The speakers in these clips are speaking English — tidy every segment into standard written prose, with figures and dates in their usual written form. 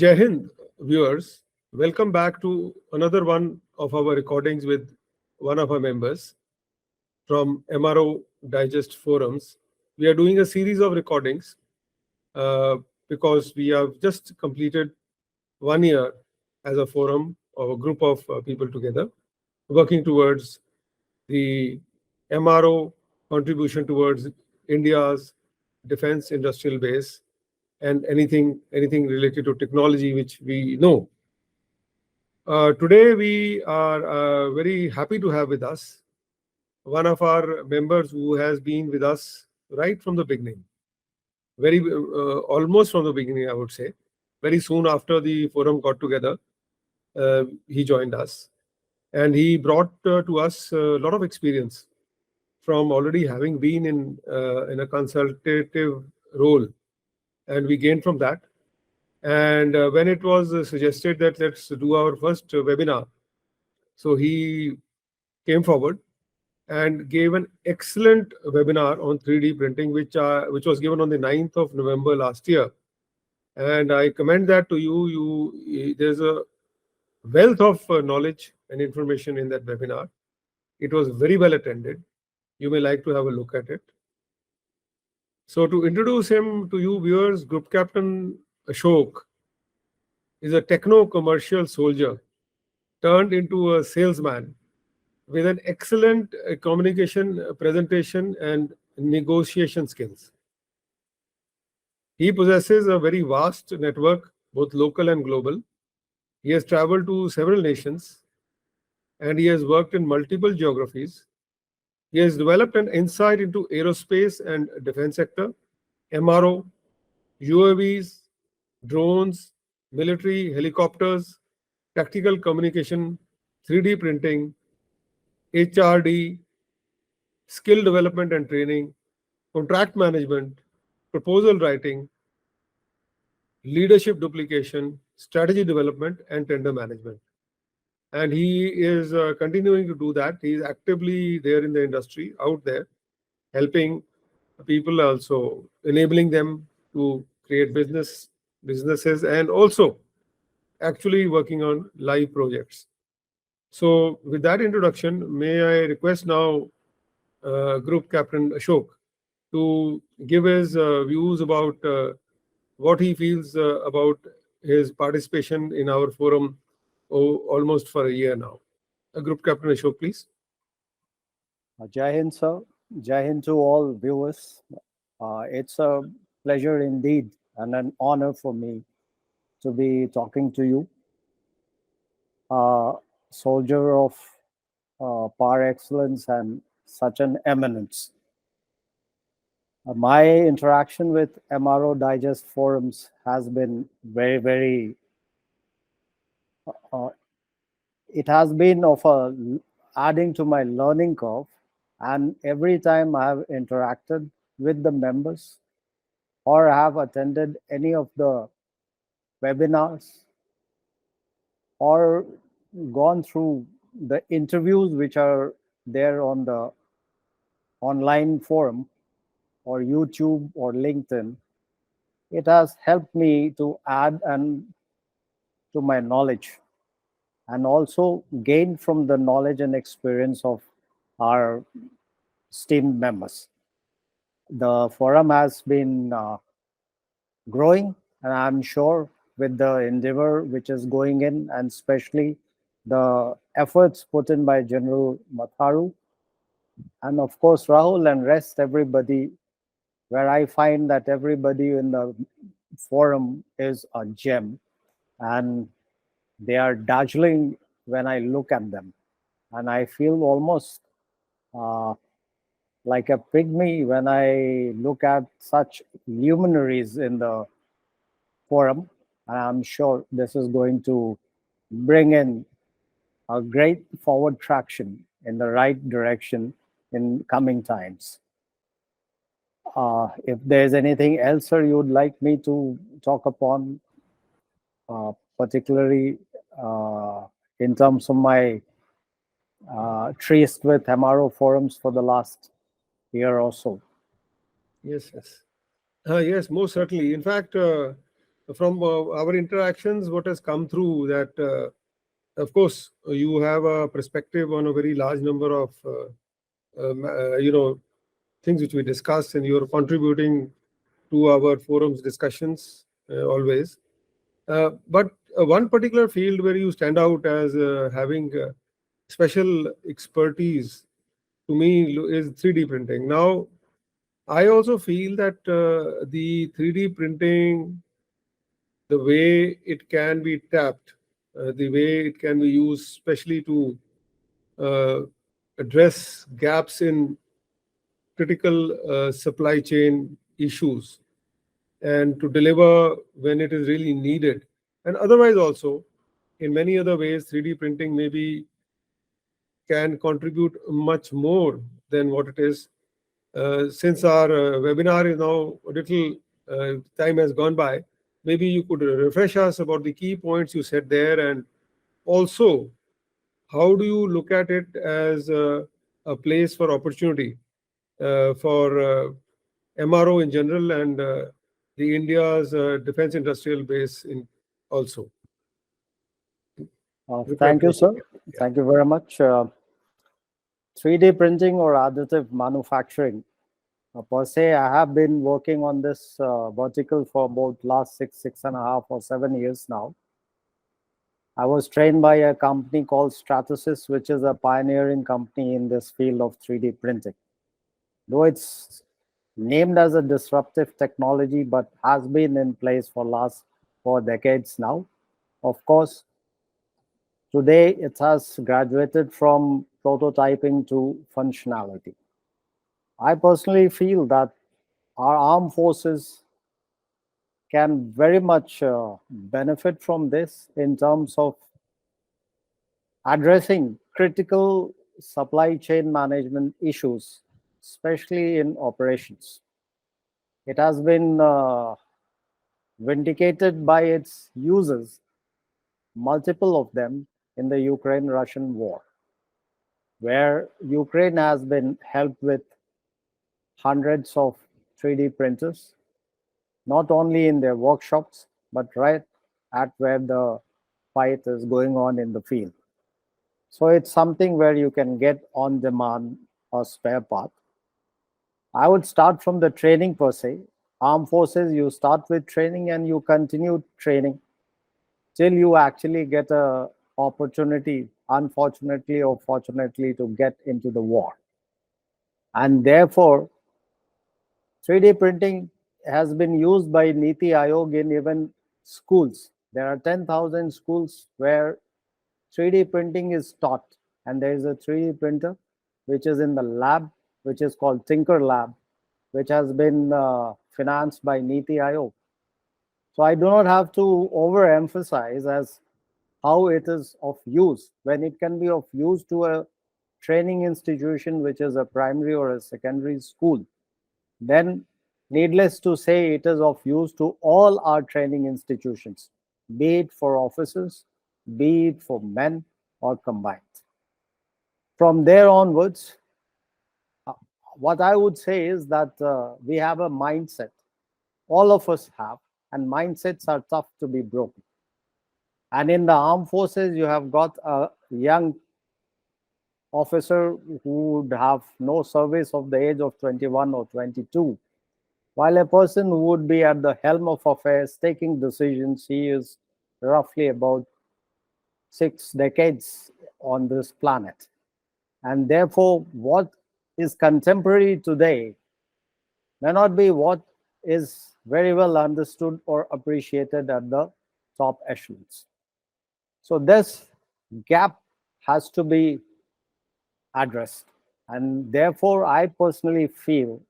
Jai Hind, viewers. Welcome back to another one of our recordings with one of our members from MRO Digest Forums. We are doing a series of recordings uh, because we have just completed 1 year as a forum or a group of people together working towards the MRO contribution towards India's defense industrial base and anything related to technology which we know. Today we are very happy to have with us one of our members who has been with us right from the beginning, very almost from the beginning, I would say. Very soon after the forum got together, he joined us, and he brought to us a lot of experience from already having been in a consultative role, and we gained from that. And when it was suggested that let's do our first webinar, so he came forward and gave an excellent webinar on 3D printing, which was given on the 9th of November last year. And I commend that to you. There's a wealth of knowledge and information in that webinar. It was very well attended. You may like to have a look at it. So to introduce him to you viewers, Group Captain Ashok is a techno-commercial soldier turned into a salesman with an excellent communication, presentation, and negotiation skills. He possesses a very vast network, both local and global. He has traveled to several nations, and he has worked in multiple geographies. He has developed an insight into aerospace and defense sector, MRO, UAVs, drones, military helicopters, tactical communication, 3D printing, HRD, skill development and training, contract management, proposal writing, leadership duplication, strategy development, and tender management. And he is continuing to do that. He is actively there in the industry, out there, helping people, also enabling them to create businesses, and also actually working on live projects. So with that introduction, may I request now Group Captain Ashok to give his views about what he feels about his participation in our forum almost for a year now. Group Captain Ashok, please. Jai Hind, sir. Jai Hind to all viewers. It's a pleasure indeed and an honor for me to be talking to you. Soldier of par excellence and such an eminence. My interaction with MRO Digest Forums has been very, very, it has been of a adding to my learning curve. And every time I have interacted with the members or have attended any of the webinars or gone through the interviews which are there on the online forum or YouTube or LinkedIn, it has helped me to add and to my knowledge and also gain from the knowledge and experience of our esteemed members. The forum has been growing, and I'm sure with the endeavor which is going in, and especially the efforts put in by General Matharu, and of course Rahul and rest everybody, where I find that everybody in the forum is a gem, and they are dazzling when I look at them, and I feel almost like a pygmy when I look at such luminaries in the forum. And I'm sure this is going to bring in a great forward traction in the right direction in coming times. If there's anything else, sir, you would like me to talk upon, particularly in terms of my tryst with MRO forums for the last year or so? Yes, yes. Yes, most certainly. In fact, from our interactions, what has come through that, of course, you have a perspective on a very large number of, things which we discussed, and you're contributing to our forums discussions always. But one particular field where you stand out as having special expertise to me is 3D printing. Now, I also feel that the 3D printing, the way it can be tapped, the way it can be used, especially to uh, address gaps in critical supply chain issues and to deliver when it is really needed. And otherwise, also, in many other ways, 3D printing maybe can contribute much more than what it is. Since our webinar is now a little time has gone by, maybe you could refresh us about the key points you said there, and also how do you look at it as a place for opportunity for MRO in general and the India's defense industrial base in also. Thank you, sir. Thank you very much. 3D printing or additive manufacturing. Per se, I have been working on this vertical for about last 6.5 or 7 years now. I was trained by a company called Stratasys, which is a pioneering company in this field of 3D printing. Though it's named as a disruptive technology, but has been in place for last 4 decades now. Of course, today it has graduated from prototyping to functionality. I personally feel that our armed forces can very much benefit from this in terms of addressing critical supply chain management issues, especially in operations. It has been vindicated by its users, multiple of them, in the Ukraine-Russian war, where Ukraine has been helped with hundreds of 3D printers, not only in their workshops, but right at where the fight is going on in the field. So it's something where you can get on demand a spare part. I would start from the training per se. Armed forces, you start with training and you continue training till you actually get a opportunity, unfortunately or fortunately, to get into the war. And therefore, 3D printing has been used by Niti Aayog in even schools. There are 10,000 schools where 3D printing is taught, and there is a 3D printer which is in the lab, which is called Tinker Lab, which has been financed by Niti Aayog. So I do not have to overemphasize as how it is of use, when it can be of use to a training institution, which is a primary or a secondary school. Then, needless to say, it is of use to all our training institutions, be it for officers, be it for men, or combined. From there onwards, what I would say is that we have a mindset. All of us have, and mindsets are tough to be broken. And in the armed forces, you have got a young officer who would have no service of the age of 21 or 22, while a person who would be at the helm of affairs taking decisions, he is roughly about 6 decades on this planet. And therefore, what is contemporary today may not be what is very well understood or appreciated at the top echelons. So this gap has to be addressed. And therefore, I personally feel,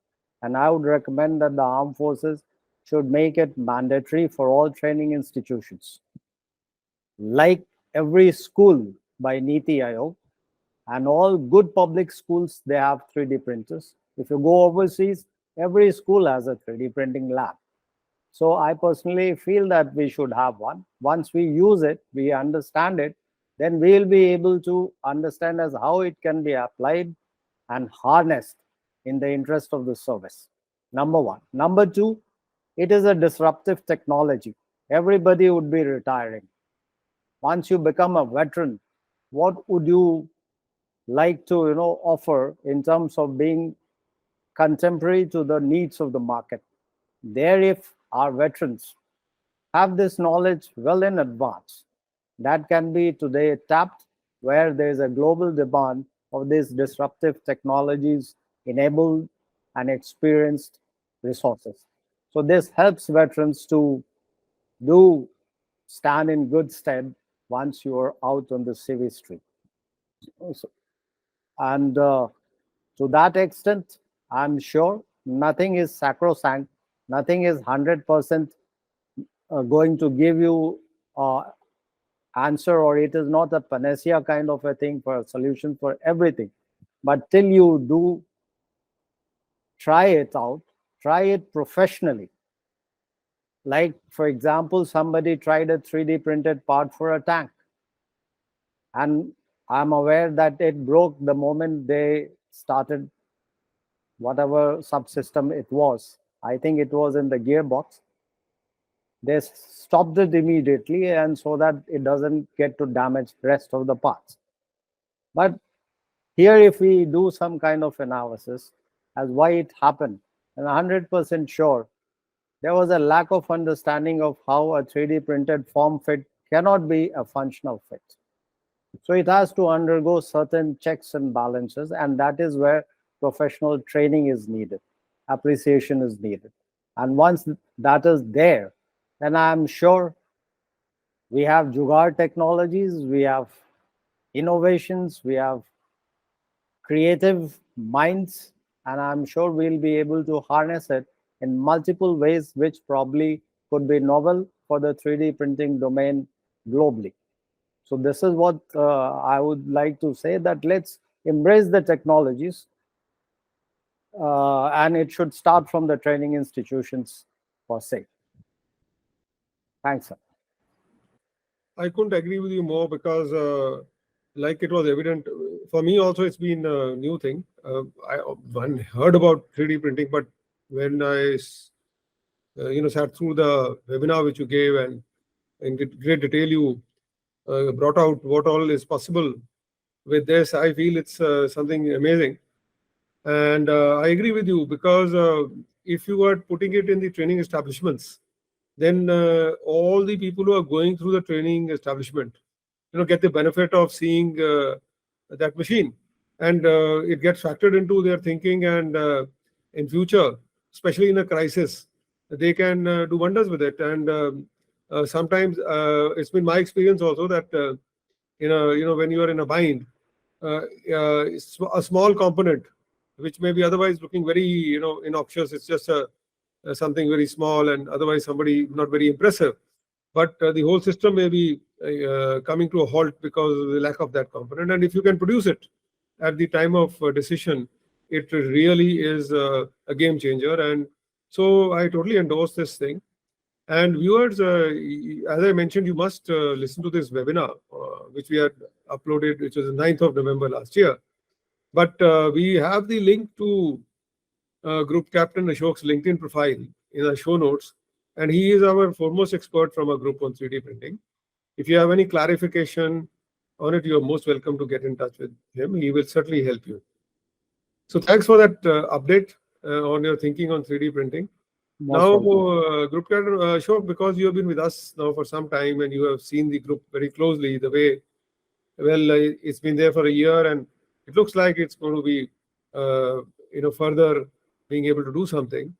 and I would recommend that the armed forces should make it mandatory for all training institutions. Like every school by Niti Aayog, and all good public schools, they have 3D printers. If you go overseas, every school has a 3D printing lab. So I personally feel that we should have one. Once we use it, we understand it, then we'll be able to understand as how it can be applied and harnessed in the interest of the service. Number one. Number two, it is a disruptive technology. everybody would be retiring. Once you become a veteran, what would you like to offer in terms of being contemporary to the needs of the market? There, if our veterans have this knowledge well in advance, that can be today tapped where there is a global demand of these disruptive technologies enabled and experienced resources. So this helps veterans to do stand in good stead once you are out on the civil street. So- And to that extent, I'm sure nothing is sacrosanct, nothing is 100% going to give you answer, or it is not a panacea kind of a thing for a solution for everything. But till you do try it out, try it professionally. Like, for example, somebody tried a 3D printed part for a tank, and I'm aware that it broke the moment they started whatever subsystem it was. I think it was in the gearbox. They stopped it immediately, and so that it doesn't get to damage rest of the parts. But here, if we do some kind of analysis as why it happened, and 100% sure there was a lack of understanding of how a 3D printed form fit cannot be a functional fit. So it has to undergo certain checks and balances, and that is where professional training is needed, appreciation is needed. And once that is there, then I'm sure we have Jugaad technologies, we have innovations, we have creative minds, and I'm sure we'll be able to harness it in multiple ways, which probably could be novel for the 3D printing domain globally. So this is what I would like to say, that let's embrace the technologies, and it should start from the training institutions per se. Thanks, sir. I couldn't agree with you more because, like it was evident for me also, it's been a new thing. I heard about 3D printing, but when I, sat through the webinar which you gave, and in great detail you brought out what all is possible with this, I feel it's something amazing. And I agree with you because if you are putting it in the training establishments, then all the people who are going through the training establishment, get the benefit of seeing that machine, and it gets factored into their thinking, and in future, especially in a crisis, they can do wonders with it. And sometimes it's been my experience also that when you are in a bind, a small component which may be otherwise looking very innocuous, it's just something very small and otherwise somebody not very impressive, but the whole system may be coming to a halt because of the lack of that component. And if you can produce it at the time of decision, it really is a game changer. And so I totally endorse this thing. And viewers, as I mentioned, you must listen to this webinar, which we had uploaded, which was the 9th of November last year. But we have the link to Group Captain Ashok's LinkedIn profile in our show notes. And he is our foremost expert from our group on 3D printing. If you have any clarification on it, you are most welcome to get in touch with him. He will certainly help you. So thanks for that update on your thinking on 3D printing. Now, Group Captain Ashok, because you have been with us now for some time and you have seen the group very closely, the way, well, it's been there for a year and it looks like it's going to be, further being able to do something.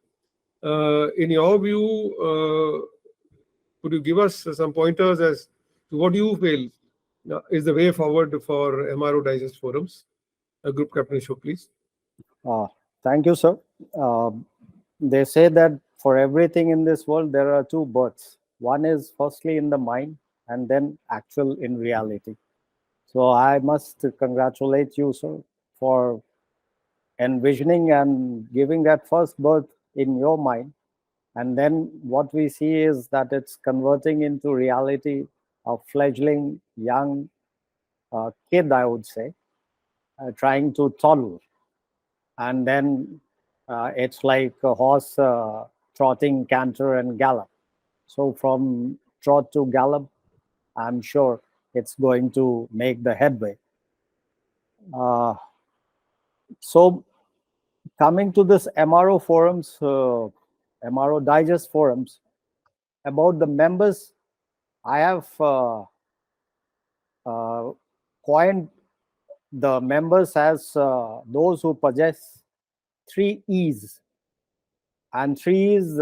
In your view, could you give us some pointers as to what you feel is the way forward for MRO Digest Forums? Group Captain Ashok, please. Thank you, sir. They say that for everything in this world, there are two births. One is firstly in the mind and then actual in reality. So I must congratulate you, sir, for envisioning and giving that first birth in your mind. And then what we see is that it's converting into reality, a fledgling young kid, I would say, trying to toddle. And then it's like a horse trotting, canter, and gallop. So from trot to gallop, I'm sure it's going to make the headway. So coming to this MRO forums, MRO Digest forums, about the members, I have coined the members as those who possess 3 E's. And 3 E's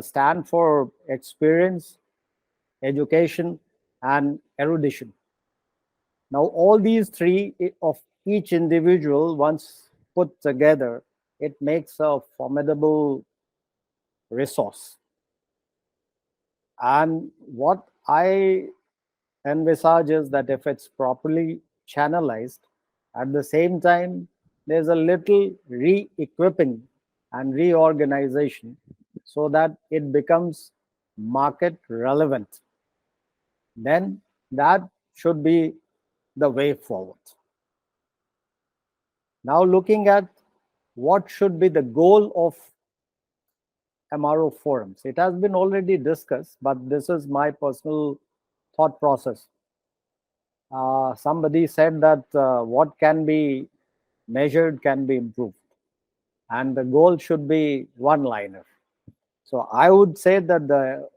stand for experience, education, and erudition. Now, all these three of each individual, once put together, it makes a formidable resource. And what I envisage is that if it's properly channelized, at the same time, there's a little re-equipping and reorganization so that it becomes market relevant, then that should be the way forward. Now, looking at what should be the goal of MRO forums, it has been already discussed, but this is my personal thought process. Somebody said that what can be measured can be improved, and the goal should be one-liner. So I would say that the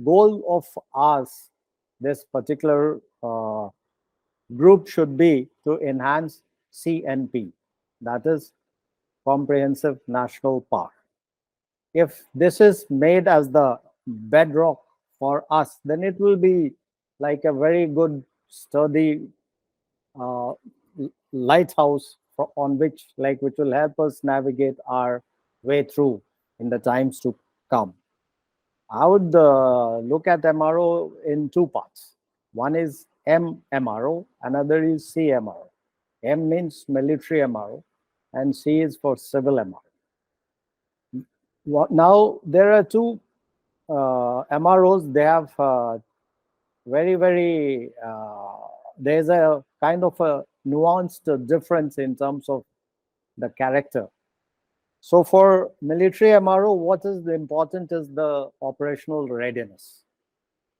goal of us, this particular group, should be to enhance CNP, that is Comprehensive National Park. If this is made as the bedrock for us, then it will be like a very good, sturdy uh, lighthouse on which will help us navigate our way through in the times to come. I would look at MRO in 2 parts. One is MMRO, another is CMRO. M means military MRO, and C is for civil MRO. Now, there are two MROs. They have there's a kind of a nuanced difference in terms of the character. So for military MRO, what is the important is the operational readiness.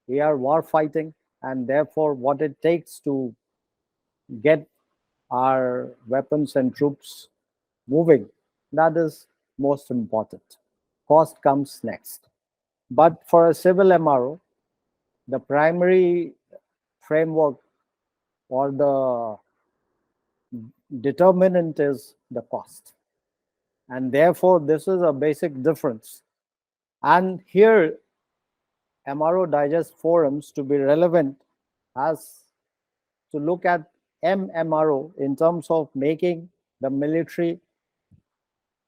We are war fighting, and therefore what it takes to get our weapons and troops moving, that is most important. Cost comes next. But for a civil MRO, the primary framework or the determinant is the cost. And therefore, this is a basic difference. And here, MRO Digest Forums, to be relevant, has to look at MMRO in terms of making the military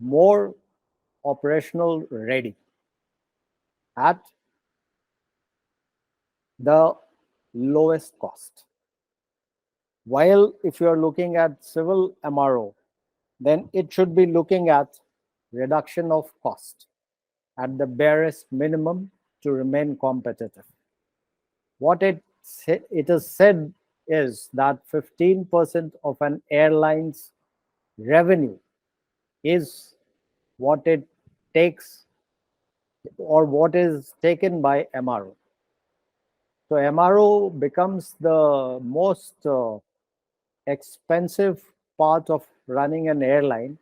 more operational ready at the lowest cost. While if you are looking at civil MRO, then it should be looking at reduction of cost at the barest minimum to remain competitive. What it is said is that 15% of an airline's revenue is what it takes or what is taken by MRO. So MRO becomes the most expensive part of running an airline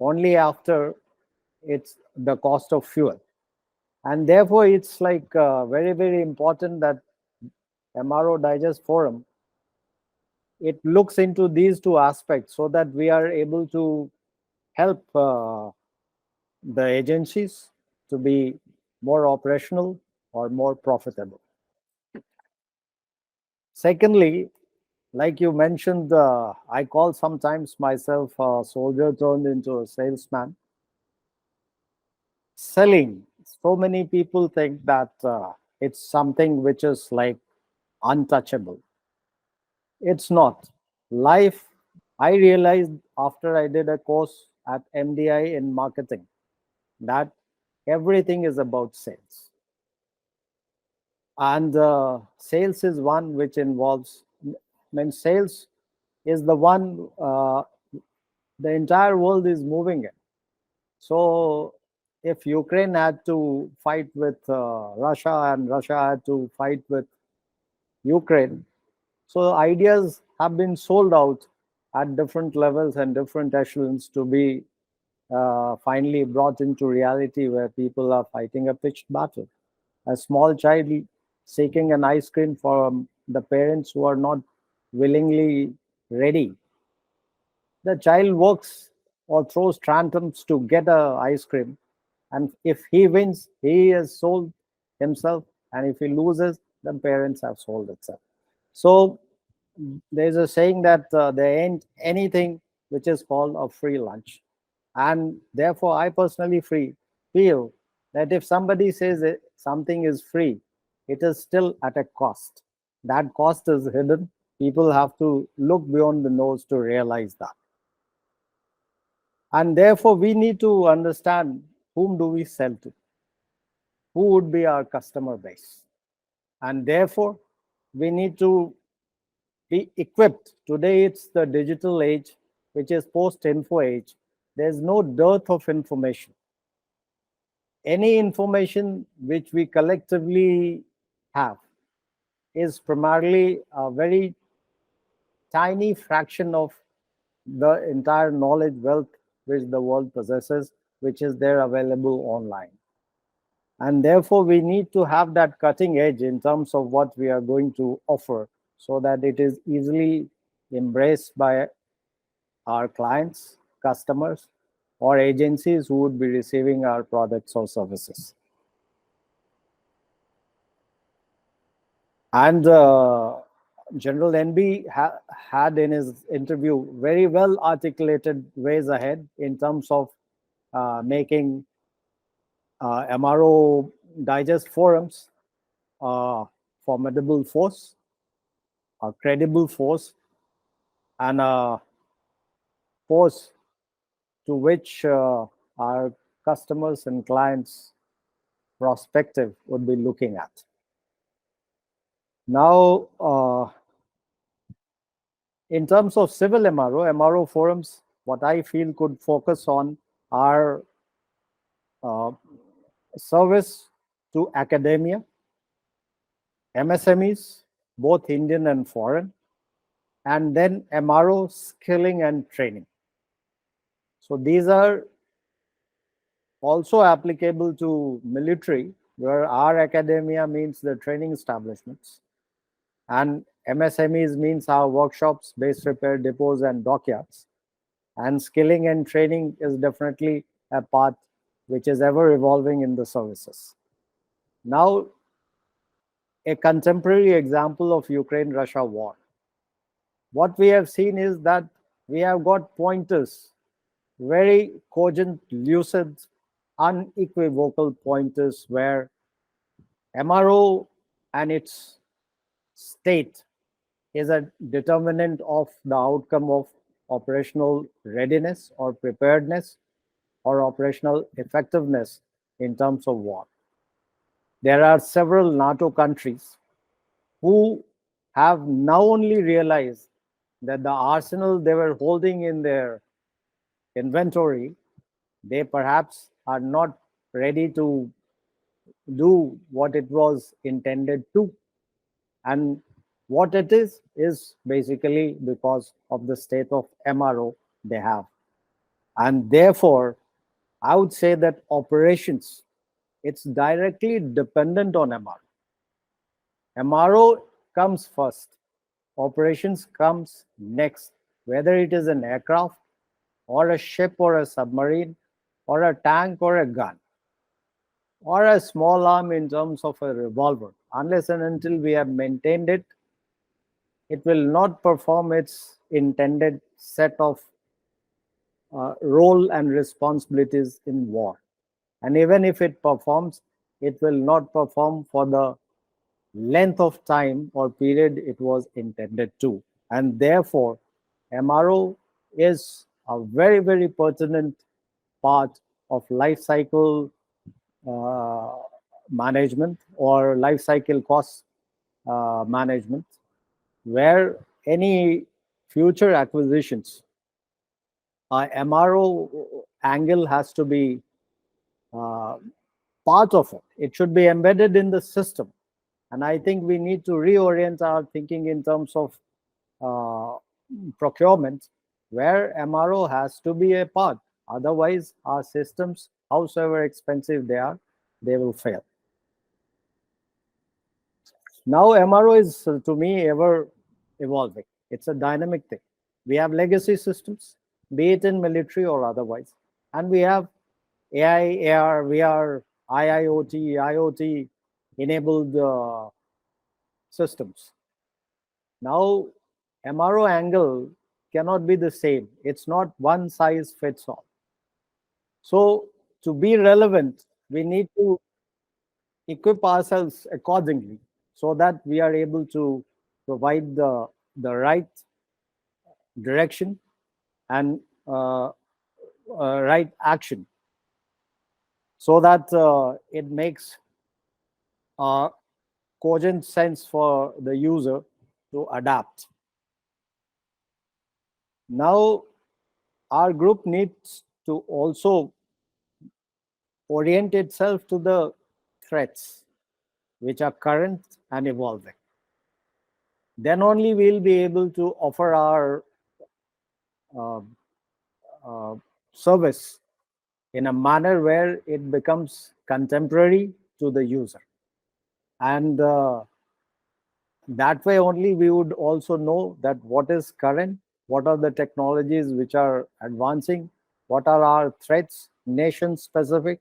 only after it's the cost of fuel. And therefore, it's like very, very important that MRO Digest Forum, it looks into these two aspects so that we are able to help the agencies to be more operational or more profitable. Secondly, like you mentioned, I call sometimes myself a soldier turned into a salesman. Selling, so many people think that it's something which is like untouchable. It's not. Life, I realized after I did a course at MDI in marketing that everything is about sales. And sales is one which involves, sales is the one the entire world is moving in. So if Ukraine had to fight with Russia and Russia had to fight with Ukraine, so ideas have been sold out at different levels and different echelons to be finally brought into reality where people are fighting a pitched battle. A small child seeking an ice cream from the parents who are not willingly ready. The child works or throws tantrums to get a ice cream, and if he wins, he has sold himself, and if he loses, the parents have sold itself. So there's a saying that there ain't anything which is called a free lunch, and therefore I personally feel that if somebody says something is free, it is still at a cost. That cost is hidden. People have to look beyond the nose to realize that. And therefore, we need to understand whom do we sell to, who would be our customer base. And therefore, we need to be equipped. Today, it's the digital age, which is post-info age. There's no dearth of information. Any information which we collectively have is primarily a very tiny fraction of the entire knowledge wealth which the world possesses, which is there available online. And therefore, we need to have that cutting edge in terms of what we are going to offer so that it is easily embraced by our clients, customers, or agencies who would be receiving our products or services. And General NB had in his interview very well articulated ways ahead in terms of making MRO Digest Forums a formidable force, a credible force, and a force to which our customers and clients prospective would be looking at. Now, in terms of civil MRO forums, what I feel could focus on are service to academia, MSMEs, both Indian and foreign, and then MRO skilling and training. So these are also applicable to military, where our academia means the training establishments, and MSMEs means our workshops, base repair depots, and dockyards. And skilling and training is definitely a part which is ever evolving in the services. Now, a contemporary example of Ukraine-Russia war. What we have seen is that we have got pointers, very cogent, lucid, unequivocal pointers where MRO and its state is a determinant of the outcome of operational readiness or preparedness or operational effectiveness in terms of war. There are several NATO countries who have now only realized that the arsenal they were holding in their inventory, they perhaps are not ready to do what it was intended to. And what it is basically because of the state of MRO they have. And therefore, I would say that operations, it's directly dependent on MRO. MRO comes first, operations comes next, whether it is an aircraft or a ship or a submarine or a tank or a gun or a small arm in terms of a revolver. Unless and until we have maintained it, it will not perform its intended set of role and responsibilities in war. And even if it performs, it will not perform for the length of time or period it was intended to. And therefore, MRO is a very, very pertinent part of life cycle management or life cycle cost management, where any future acquisitions, MRO angle has to be part of it. It should be embedded in the system. And I think we need to reorient our thinking in terms of uh, procurement, where MRO has to be a part. Otherwise, our systems, howsoever expensive they are, they will fail. Now, MRO is, to me, ever evolving. It's a dynamic thing. We have legacy systems, be it in military or otherwise. And we have AI, AR, VR, IIoT, IoT enabled systems. Now, MRO angle cannot be the same. It's not one size fits all. So, to be relevant, we need to equip ourselves accordingly so that we are able to provide the right direction and right action so that it makes cogent sense for the user to adapt. Now, our group needs to also orient itself to the threats which are current and evolving. Then only we'll be able to offer our uh, uh, service in a manner where it becomes contemporary to the user. And that way only we would also know that what is current, what are the technologies which are advancing, what are our threats, nation specific.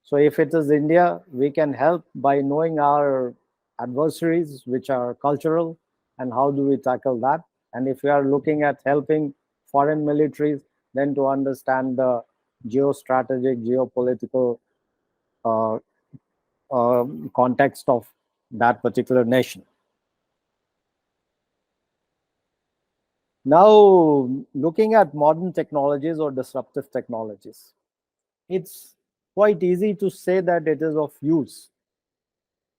So if it is India, we can help by knowing our adversaries, which are cultural, and how do we tackle that. And if we are looking at helping foreign militaries, then to understand the geostrategic, geopolitical uh, context of that particular nation. Now, looking at modern technologies or disruptive technologies, it's quite easy to say that it is of use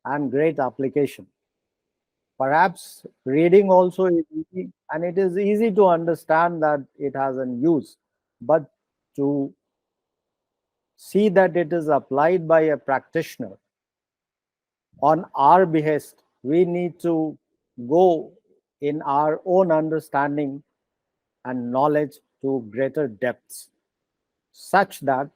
and great application. Perhaps reading also is easy, and it is easy to understand that it has an use, but to see that it is applied by a practitioner on our behest, we need to go in our own understanding and knowledge to greater depths, such that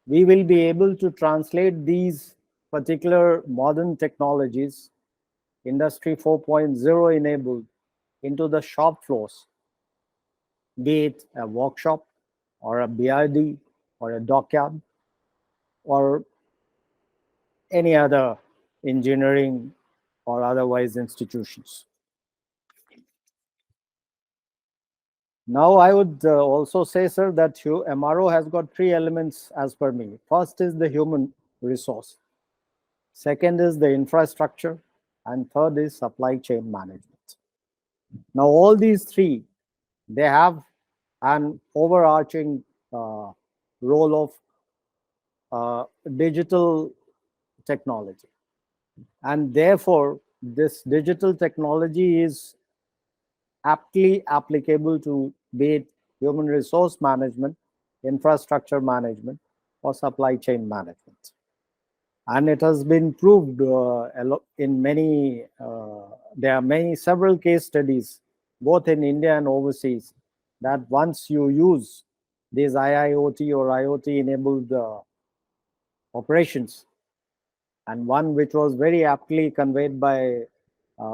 we will be able to translate these particular modern technologies, Industry 4.0 enabled, into the shop floors, be it a workshop or a BRD or a dockyard or any other engineering or otherwise institutions. Now, I would also say, sir, that MRO has got three elements as per me. First is the human resource. Second is the infrastructure. And third is supply chain management. Now, all these three, they have an overarching role of digital technology. And therefore, this digital technology is aptly applicable to be it human resource management, infrastructure management, or supply chain management. And it has been proved in many, there are several case studies, both in India and overseas, that once you use these IIoT or IoT enabled operations, and one which was very aptly conveyed by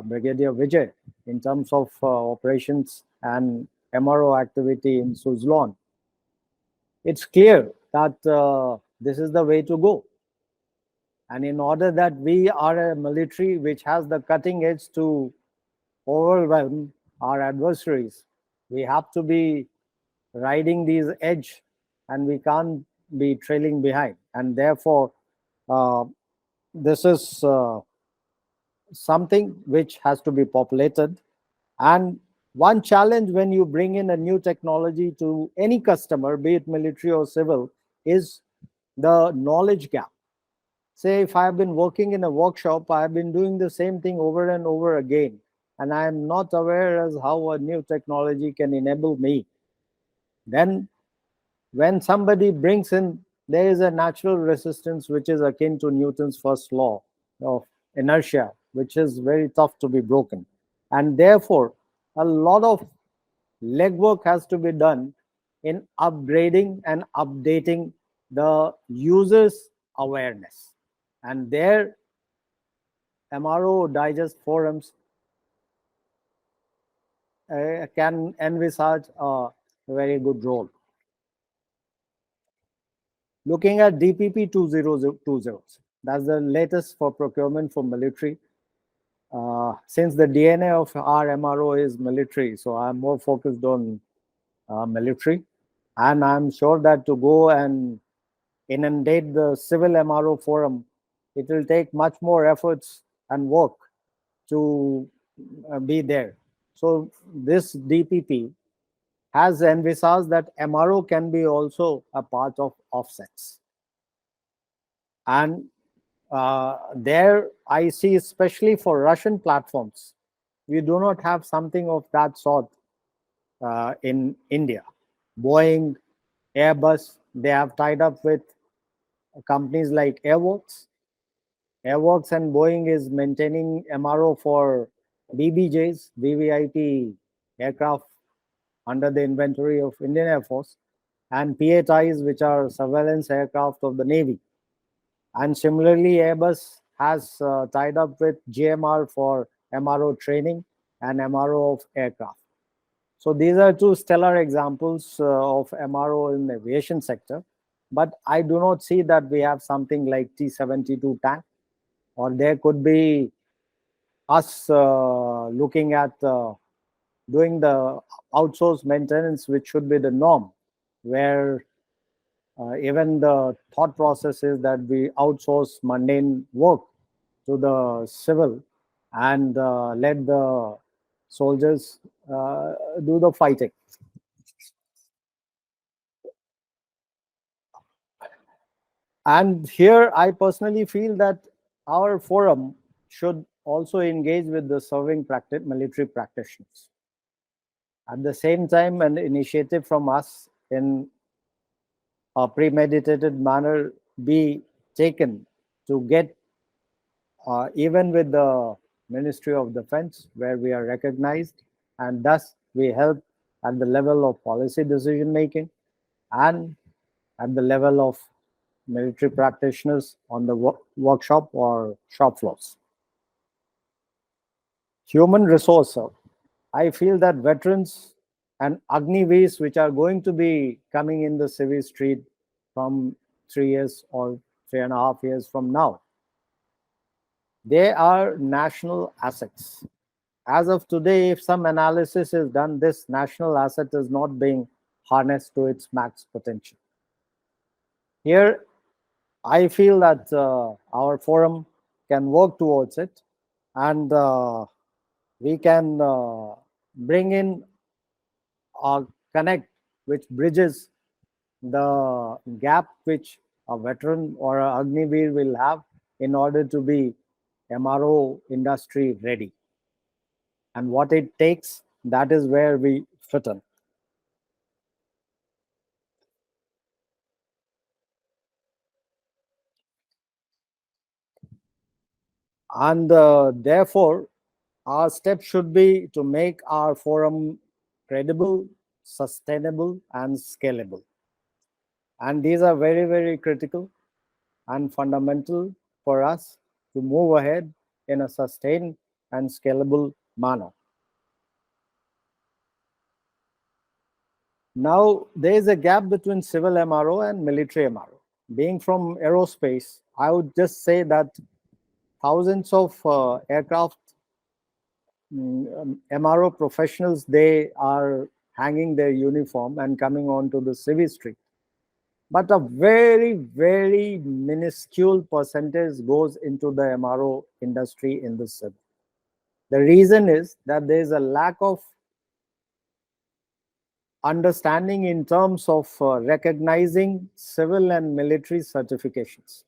Brigadier Vijay in terms of operations and MRO activity in Suzlon, it's clear that this is the way to go. And in order that we are a military which has the cutting edge to overwhelm our adversaries, we have to be riding these edge and we can't be trailing behind. And therefore, this is something which has to be populated. And one challenge when you bring in a new technology to any customer, be it military or civil, is the knowledge gap. Say, if I have been working in a workshop, I have been doing the same thing over and over again, and I am not aware as how a new technology can enable me. Then when somebody brings in there is a natural resistance which is akin to Newton's first law of inertia, which is very tough to be broken. And therefore, a lot of legwork has to be done in upgrading and updating the user's awareness. And there, MRO Digest Forums can envisage a very good role. Looking at DPP 2020, that's the latest for procurement for military. Since the DNA of our MRO is military, so I'm more focused on military. And I'm sure that to go and inundate the civil MRO forum, it will take much more efforts and work to be there. So this DPP has envisaged that MRO can be also a part of offsets. And there I see, especially for Russian platforms, we do not have something of that sort in India. Boeing, Airbus, they have tied up with companies like Airworks. Airworks and Boeing is maintaining MRO for BBJs, VVIP aircraft under the inventory of Indian Air Force, and PATIs, which are surveillance aircraft of the Navy. And similarly, Airbus has tied up with GMR for MRO training and MRO of aircraft. So these are two stellar examples of MRO in the aviation sector. But I do not see that we have something like T-72 tank, or there could be us looking at doing the outsourced maintenance, which should be the norm, where even the thought process is that we outsource mundane work to the civil and let the soldiers do the fighting. And here I personally feel that our forum should also engage with the serving military practitioners. At the same time, an initiative from us in a premeditated manner be taken to get even with the Ministry of Defense, where we are recognized, and thus we help at the level of policy decision making and at the level of military practitioners on the workshop or shop floors. Human resource. I feel that veterans and Agniveers, which are going to be coming in the civil street from 3 years or 3.5 years from now, they are national assets. As of today, if some analysis is done, this national asset is not being harnessed to its max potential. Here, I feel that our forum can work towards it, and we can bring in a connect which bridges the gap which a veteran or a Agniveer will have in order to be MRO industry ready. And what it takes, that is where we fit in. And therefore, our step should be to make our forum credible, sustainable, and scalable. And these are very, very critical and fundamental for us to move ahead in a sustained and scalable manner. Now, there is a gap between civil MRO and military MRO. Being from aerospace, I would just say that thousands of aircraft MRO professionals, they are hanging their uniform and coming onto the civil street. But a very, very minuscule percentage goes into the MRO industry in the civil. The reason is that there is a lack of understanding in terms of recognizing civil and military certifications.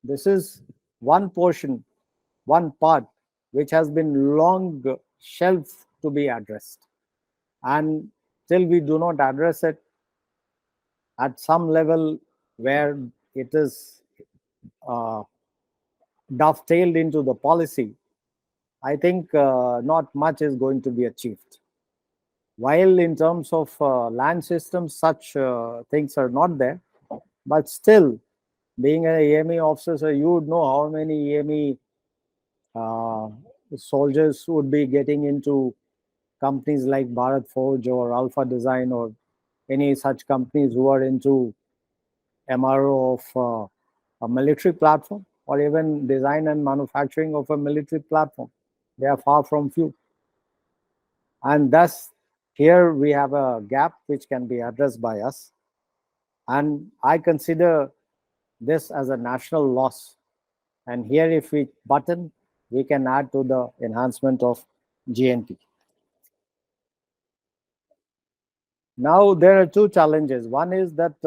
This is one portion, one part which has been long shelved to be addressed. And till we do not address it, at some level where it is uh, dovetailed into the policy, I think not much is going to be achieved. While in terms of land systems, such things are not there, but still, being an EME officer, you would know how many EME uh, soldiers would be getting into companies like Bharat Forge or Alpha Design or any such companies who are into MRO of a military platform or even design and manufacturing of a military platform. They are far from few. And thus, here we have a gap which can be addressed by us. And I consider this as a national loss. And here, if we button, we can add to the enhancement of GNP. Now, there are two challenges. One is that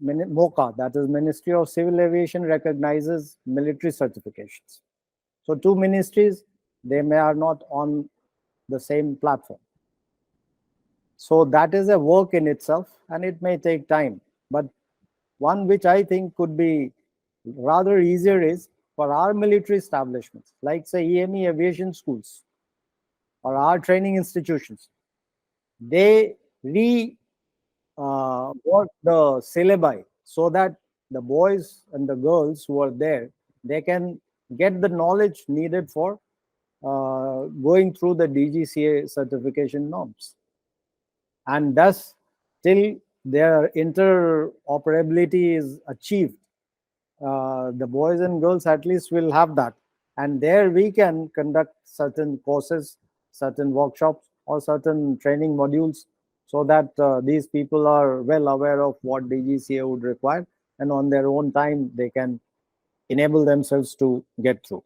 MOCA, that is Ministry of Civil Aviation, recognizes military certifications. So two ministries, they may are not on the same platform. So that is a work in itself, and it may take time. But one which I think could be rather easier is for our military establishments, like say EME aviation schools or our training institutions, they work the syllabi so that the boys and the girls who are there, they can get the knowledge needed for going through the DGCA certification norms. And thus, till their interoperability is achieved, the boys and girls at least will have that. And there we can conduct certain courses, certain workshops, or certain training modules so that these people are well aware of what DGCA would require, and on their own time they can enable themselves to get through.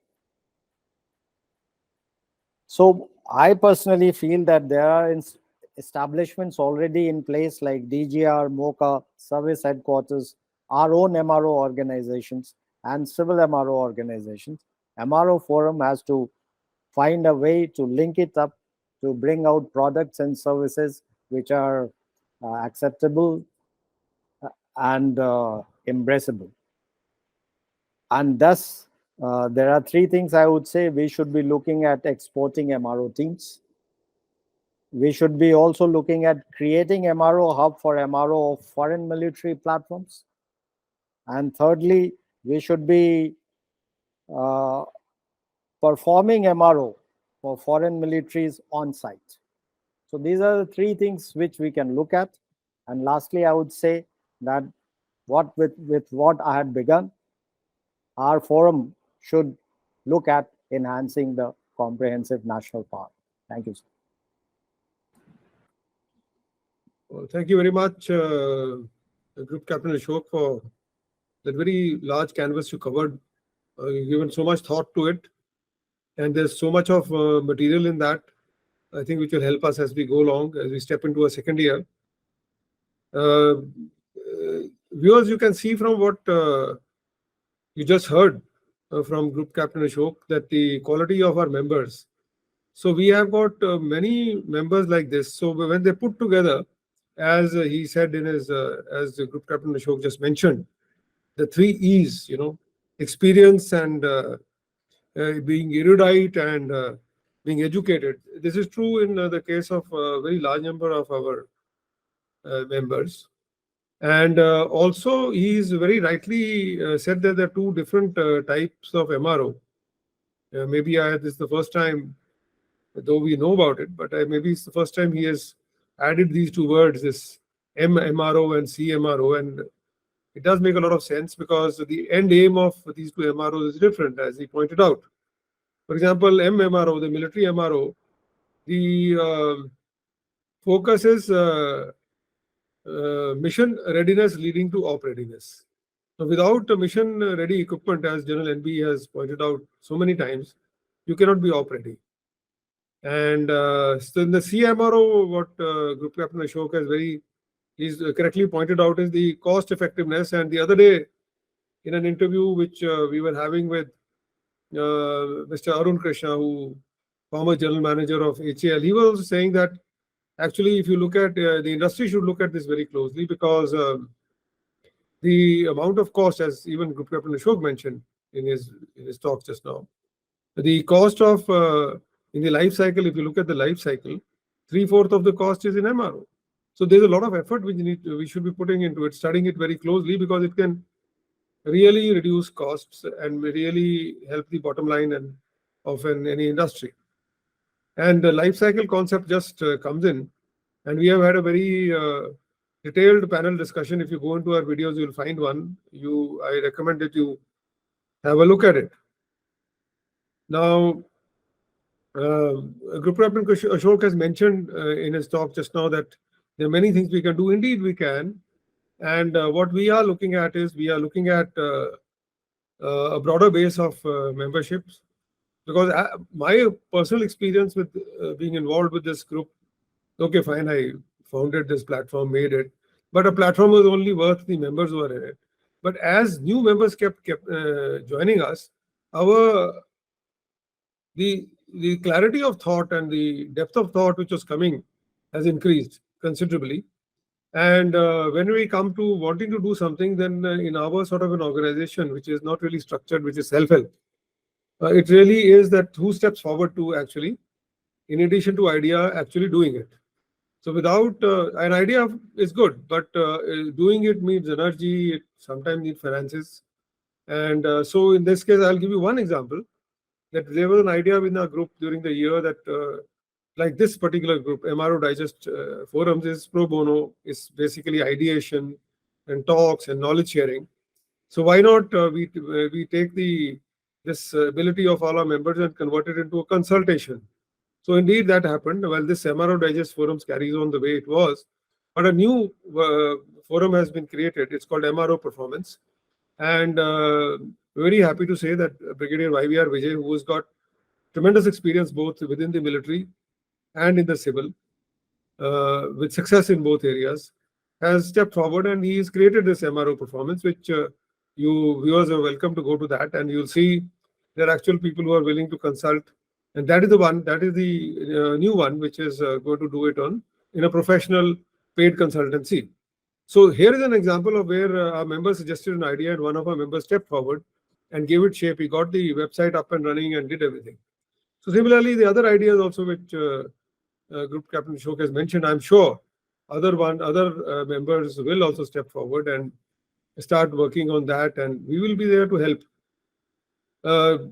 So I personally feel that there are establishments already in place like DGR, MOCA, service headquarters, our own MRO organizations, and civil MRO organizations. MRO Forum has to find a way to link it up to bring out products and services which are acceptable and embraceable. And thus, there are three things I would say. We should be looking at exporting MRO teams. We should be also looking at creating MRO hub for MRO of foreign military platforms. And thirdly, we should be performing MRO for foreign militaries on site. So these are the three things which we can look at. And lastly, I would say that with what I had begun, our forum should look at enhancing the comprehensive national power. Thank you, sir. Well, thank you very much, Group Captain Ashok, for that very large canvas you covered. You've given so much thought to it, and there's so much of material in that, I think, which will help us as we go along, as we step into a second year. Viewers, you can see from what you just heard from Group Captain Ashok that the quality of our members. So we have got many members like this. So when they put together, as he said in his, as the Group Captain Ashok just mentioned, the three E's, experience and being erudite and being educated. This is true in the case of a very large number of our members. And also, he's very rightly said that there are two different types of MRO. Maybe this is the first time, though we know about it, but maybe it's the first time he has added these two words, this MRO and CMRO. And it does make a lot of sense because the end aim of these two MROs is different, as he pointed out. For example, MMRO, the military MRO, the focus is mission readiness leading to op readiness. So without mission ready equipment, as General NB has pointed out so many times, you cannot be op ready. And so in the CMRO, what Group Captain Ashok has he's correctly pointed out is the cost effectiveness. And the other day, in an interview which we were having with Mr. Arun Krishna, who former general manager of HAL, he was also saying that actually, if you look at the industry, should look at this very closely because the amount of cost, as even Group Captain Ashok mentioned in his talk just now, the cost of in the life cycle, if you look at the life cycle, 3/4 of the cost is in MRO. So there's a lot of effort we should be putting into it, studying it very closely, because it can really reduce costs and really help the bottom line and of any industry. And the life cycle concept just comes in, and we have had a very detailed panel discussion. If you go into our videos, you'll find one. I recommend that you have a look at it. Now, Group Captain Ashok has mentioned in his talk just now that there are many things we can do. Indeed, we can. And what we are looking at is we are looking at a broader base of memberships. Because my personal experience with being involved with this group, okay, fine, I founded this platform, made it, but a platform was only worth the members who are in it. But as new members kept joining us, the clarity of thought and the depth of thought which was coming has increased considerably. And when we come to wanting to do something, then in our sort of an organization, which is not really structured, which is self-help, it really is that who steps forward to actually, in addition to idea, actually doing it. So without an idea is good, but doing it needs energy, it sometimes needs finances. And so in this case, I'll give you one example, that there was an idea within our group during the year that like this particular group, MRO Digest Forums, is pro bono, is basically ideation and talks and knowledge sharing. So why not we take this ability of all our members and convert it into a consultation. So indeed that happened. Well, this MRO Digest Forums carries on the way it was, but a new forum has been created. It's called MRO Performance. And very happy to say that Brigadier YVR Vijay, who has got tremendous experience both within the military and in the civil, with success in both areas, has stepped forward and he has created this MRO Performance, which you viewers are welcome to go to that, and you'll see there are actual people who are willing to consult. And that is the new one, which is going to do it in a professional paid consultancy. So here is an example of where our members suggested an idea and one of our members stepped forward and gave it shape. He got the website up and running and did everything. So similarly, the other ideas also which Group Captain Ashok has mentioned, I'm sure other members will also step forward and start working on that, and we will be there to help.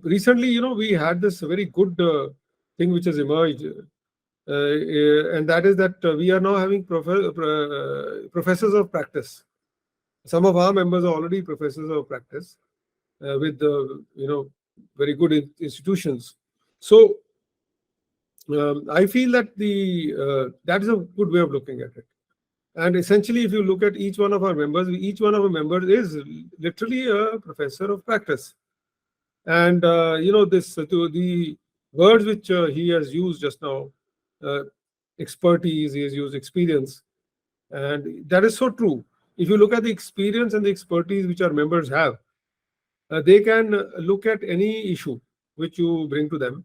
Recently, we had this very good thing which has emerged, and that is that we are now having professors of practice. Some of our members are already professors of practice with very good institutions. So I feel that that is a good way of looking at it. And essentially, if you look at each one of our members, each one of our members is literally a professor of practice. And the words which he has used just now, expertise, he has used experience, and that is so true. If you look at the experience and the expertise which our members have, they can look at any issue which you bring to them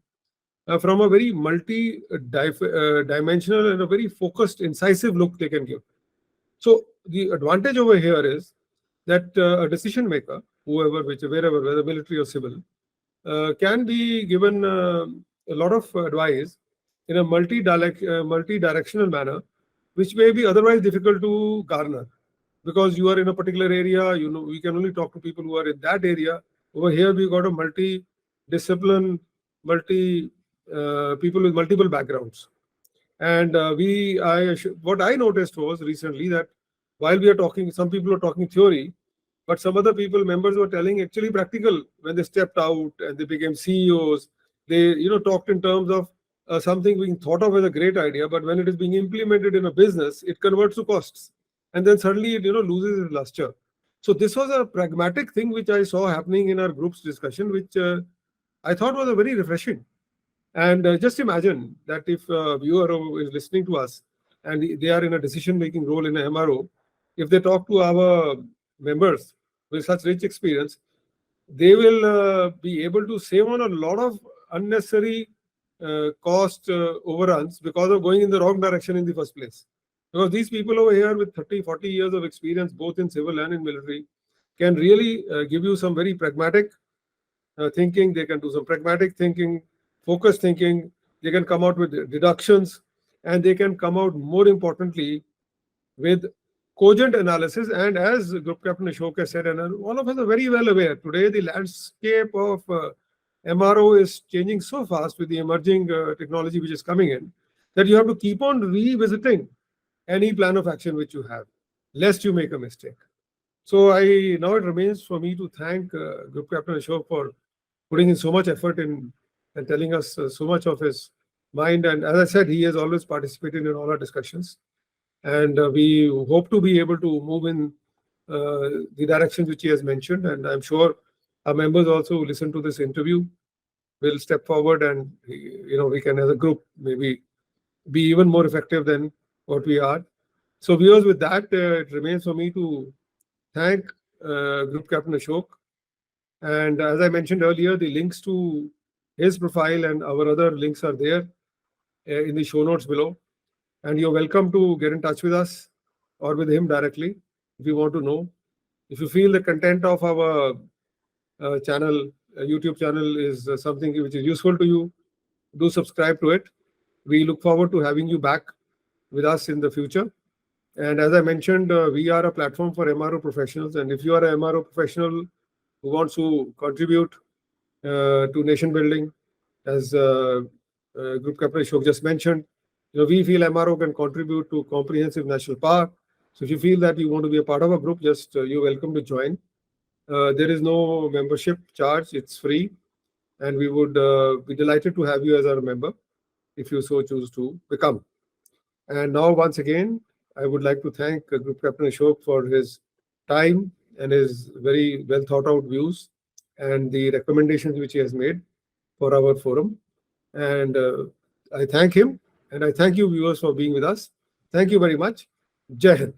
from a very multi-dimensional and a very focused, incisive look they can give. So the advantage over here is that a decision maker, wherever, whether military or civil, can be given a lot of advice in a multi-directional manner, which may be otherwise difficult to garner, because you are in a particular area. We can only talk to people who are in that area. Over here, we got a multi-discipline, people with multiple backgrounds. And what I noticed was recently that while we are talking, some people are talking theory, but some other members were telling actually practical. When they stepped out and they became CEOs, they talked in terms of something being thought of as a great idea, but when it is being implemented in a business, it converts to costs, and then suddenly it loses its luster. So this was a pragmatic thing which I saw happening in our group's discussion, which I thought was a very refreshing. And just imagine that if a viewer who is listening to us and they are in a decision-making role in a MRO, if they talk to our members with such rich experience, they will be able to save on a lot of unnecessary cost overruns because of going in the wrong direction in the first place. Because these people over here with 30, 40 years of experience, both in civil and in military, can really give you some very pragmatic thinking. They can do some pragmatic thinking, focused thinking. They can come out with deductions, and they can come out, more importantly, with cogent analysis. And as Group Captain Ashok has said, and all of us are very well aware, today the landscape of MRO is changing so fast with the emerging technology which is coming in, that you have to keep on revisiting any plan of action which you have, lest you make a mistake. So now it remains for me to thank Group Captain Ashok for putting in so much effort in and telling us so much of his mind. And as I said, he has always participated in all our discussions. And we hope to be able to move in the directions which he has mentioned. And I'm sure our members also who listen to this interview will step forward, and we can, as a group, maybe be even more effective than what we are. So viewers, with that, it remains for me to thank Group Captain Ashok. And as I mentioned earlier, the links to his profile and our other links are there in the show notes below. And you're welcome to get in touch with us or with him directly if you want to know. If you feel the content of our channel, YouTube channel, is something which is useful to you, do subscribe to it. We look forward to having you back with us in the future. And as I mentioned, we are a platform for MRO professionals. And if you are an MRO professional who wants to contribute to nation building, as Group Captain Ashok just mentioned, we feel MRO can contribute to comprehensive national power. So if you feel that you want to be a part of a group, just you're welcome to join. There is no membership charge; it's free, and we would be delighted to have you as our member if you so choose to become. And now, once again, I would like to thank Group Captain Ashok for his time and his very well thought out views and the recommendations which he has made for our forum. And I thank him, and I thank you, viewers, for being with us. Thank you very much. Jai Hind.